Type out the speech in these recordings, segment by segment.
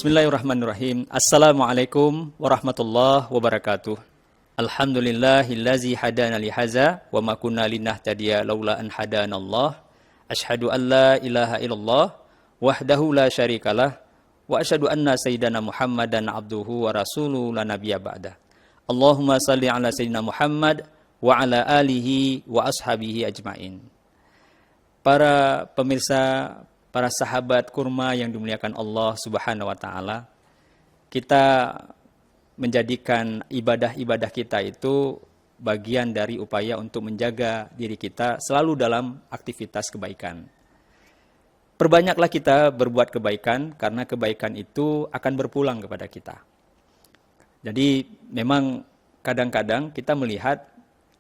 Bismillahirrahmanirrahim. Assalamualaikum warahmatullahi wabarakatuh. Alhamdulillahillazi hadana lihaza wa ma kunna linahtadiya laula an hadanallah. Asyhadu an la ilaha illallah wahdahu la syarikalah wa asyhadu anna sayyidana Muhammadan abduhu wa rasuluhu la nabiyya ba'da. Allahumma salli ala sayyidina Muhammad wa ala alihi wa ashabihi ajmain. Para pemirsa, para sahabat kurma yang dimuliakan Allah Subhanahu wa taala, kita menjadikan ibadah-ibadah kita itu bagian dari upaya untuk menjaga diri kita selalu dalam aktivitas kebaikan. Perbanyaklah kita berbuat kebaikan karena kebaikan itu akan berpulang kepada kita. Jadi memang kadang-kadang kita melihat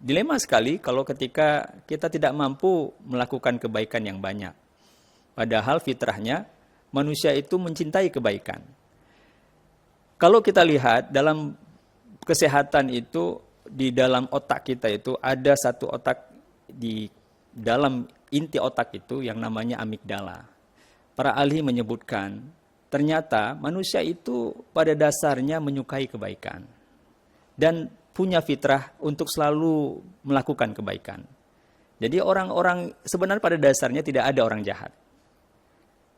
dilema sekali kalau ketika kita tidak mampu melakukan kebaikan yang banyak. Padahal fitrahnya manusia itu mencintai kebaikan. Kalau kita lihat dalam kesehatan itu, di dalam otak kita itu ada satu otak, di dalam inti otak itu yang namanya amigdala. Para ahli menyebutkan ternyata manusia itu pada dasarnya menyukai kebaikan dan punya fitrah untuk selalu melakukan kebaikan. Jadi orang-orang sebenarnya pada dasarnya tidak ada orang jahat.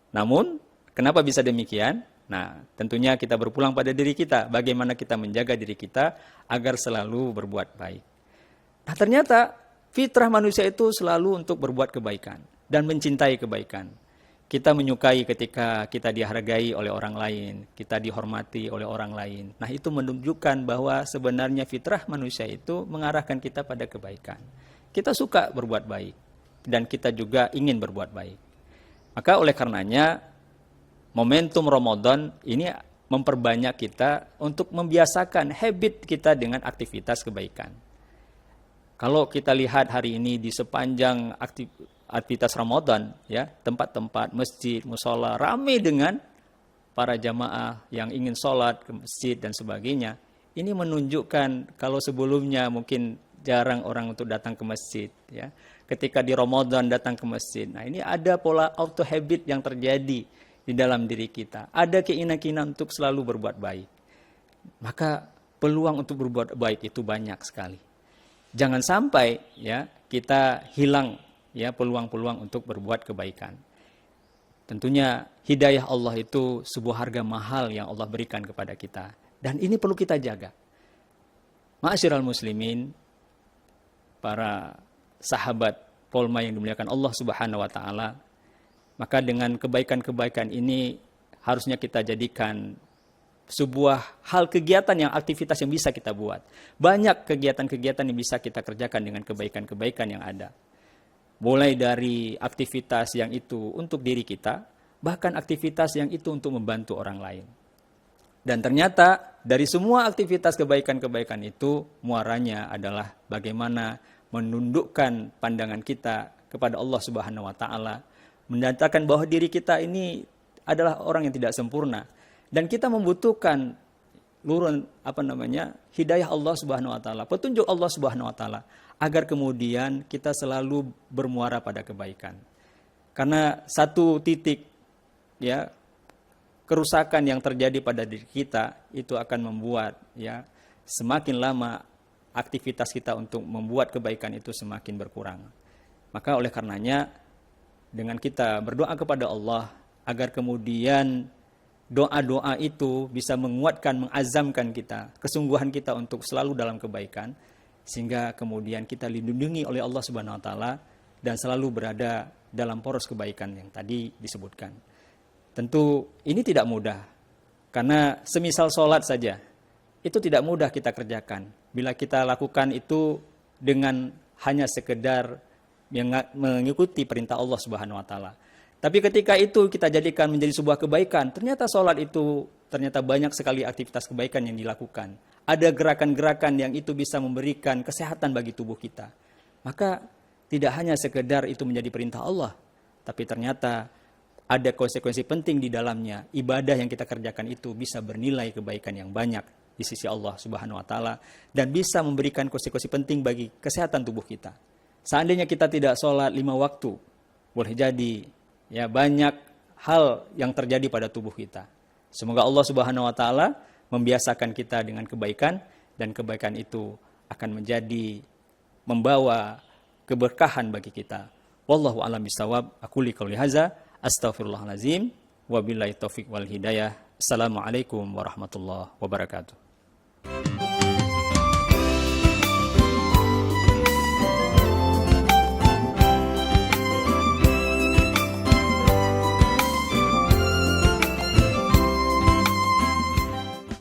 Namun, kenapa bisa demikian? Nah, tentunya kita berpulang pada diri kita. Bagaimana kita menjaga diri kita agar selalu berbuat baik. Nah, ternyata fitrah manusia itu selalu untuk berbuat kebaikan dan mencintai kebaikan. Kita menyukai ketika kita dihargai oleh orang lain, kita dihormati oleh orang lain. Nah, itu menunjukkan bahwa sebenarnya fitrah manusia itu mengarahkan kita pada kebaikan. Kita suka berbuat baik dan kita juga ingin berbuat baik. Maka oleh karenanya momentum Ramadan ini memperbanyak kita untuk membiasakan habit kita dengan aktivitas kebaikan. Kalau kita lihat hari ini di sepanjang aktivitas Ramadan, ya, tempat-tempat masjid, mushola ramai dengan para jamaah yang ingin sholat ke masjid dan sebagainya. Ini menunjukkan kalau sebelumnya mungkin jarang orang untuk datang ke masjid, ya. Ketika di Ramadan datang ke masjid. Nah, ini ada pola auto habit yang terjadi di dalam diri kita. Ada keinginan untuk selalu berbuat baik. Maka peluang untuk berbuat baik itu banyak sekali. Jangan sampai ya kita hilang ya peluang-peluang untuk berbuat kebaikan. Tentunya hidayah Allah itu sebuah harga mahal yang Allah berikan kepada kita. Dan ini perlu kita jaga. Ma'asyiral muslimin, para sahabat Polma yang dimuliakan Allah Subhanahu wa taala, maka dengan kebaikan-kebaikan ini harusnya kita jadikan sebuah hal kegiatan yang aktivitas yang bisa kita buat. Banyak kegiatan-kegiatan yang bisa kita kerjakan dengan kebaikan-kebaikan yang ada. Mulai dari aktivitas yang itu untuk diri kita, bahkan aktivitas yang itu untuk membantu orang lain. Dan ternyata dari semua aktivitas kebaikan-kebaikan itu muaranya adalah bagaimana menundukkan pandangan kita kepada Allah Subhanahu wa taala, menyatakan bahwa diri kita ini adalah orang yang tidak sempurna dan kita membutuhkan hidayah Allah Subhanahu wa taala, petunjuk Allah Subhanahu wa taala agar kemudian kita selalu bermuara pada kebaikan. Karena satu titik ya kerusakan yang terjadi pada diri kita itu akan membuat ya semakin lama aktivitas kita untuk membuat kebaikan itu semakin berkurang. Maka oleh karenanya dengan kita berdoa kepada Allah agar kemudian doa-doa itu bisa menguatkan, mengazamkan kita, kesungguhan kita untuk selalu dalam kebaikan, sehingga kemudian kita dilindungi oleh Allah Subhanahu wa taala dan selalu berada dalam poros kebaikan yang tadi disebutkan. Tentu ini tidak mudah, karena semisal sholat saja, itu tidak mudah kita kerjakan. Bila kita lakukan itu dengan hanya sekedar mengikuti perintah Allah Subhanahu wa taala. Tapi ketika itu kita jadikan menjadi sebuah kebaikan, ternyata sholat itu ternyata banyak sekali aktivitas kebaikan yang dilakukan. Ada gerakan-gerakan yang itu bisa memberikan kesehatan bagi tubuh kita. Maka tidak hanya sekedar itu menjadi perintah Allah, tapi ternyata ada konsekuensi penting di dalamnya. Ibadah yang kita kerjakan itu bisa bernilai kebaikan yang banyak di sisi Allah Subhanahu wa taala dan bisa memberikan konsekuensi penting bagi kesehatan tubuh kita. Seandainya kita tidak sholat 5 waktu, boleh jadi ya banyak hal yang terjadi pada tubuh kita. Semoga Allah Subhanahu wa taala membiasakan kita dengan kebaikan, dan kebaikan itu akan menjadi membawa keberkahan bagi kita. Wallahu a'lam bishawab. Aku qouli hadza, astaghfirullahalazim, wabillahi taufik wal hidayah. Assalamualaikum warahmatullahi wabarakatuh.